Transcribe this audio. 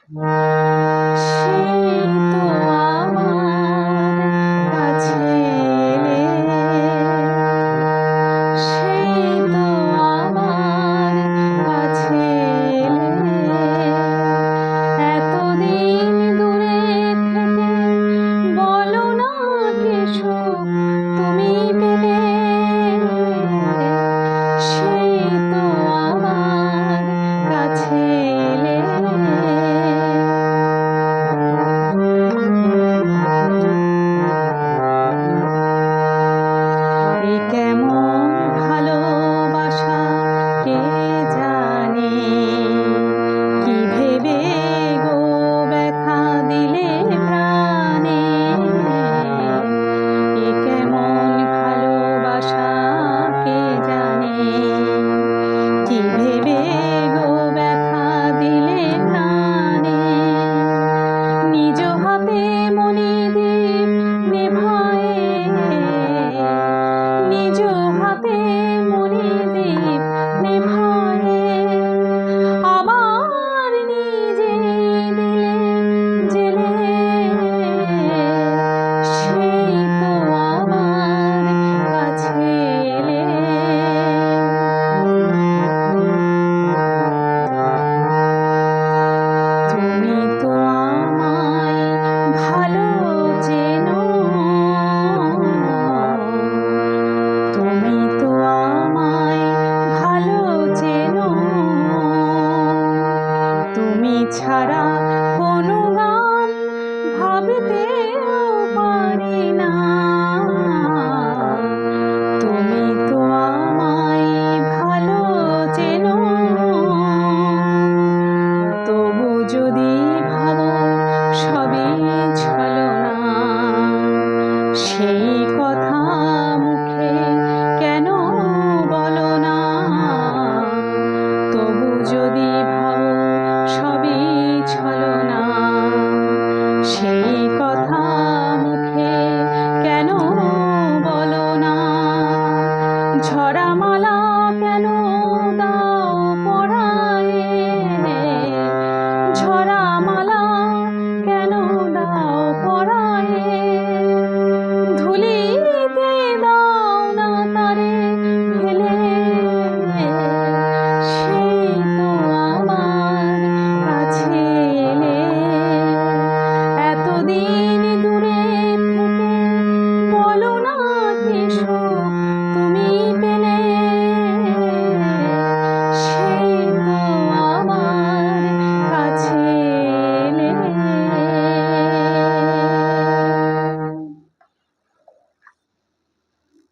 সেই তো আমার কাছে এলে, সেই তো আমার কাছে এলে, এতদিন দূরে থেকে বলো না কি সুখ তুমি পেলে। সেই তো আমার কাছে এলে, এ কেমন ভালোবাসা কে জানে, কি ভেবে গো ব্যথা দিলে প্রাণে। এ কেমন ভালোবাসা কে জানে, কি ভেবে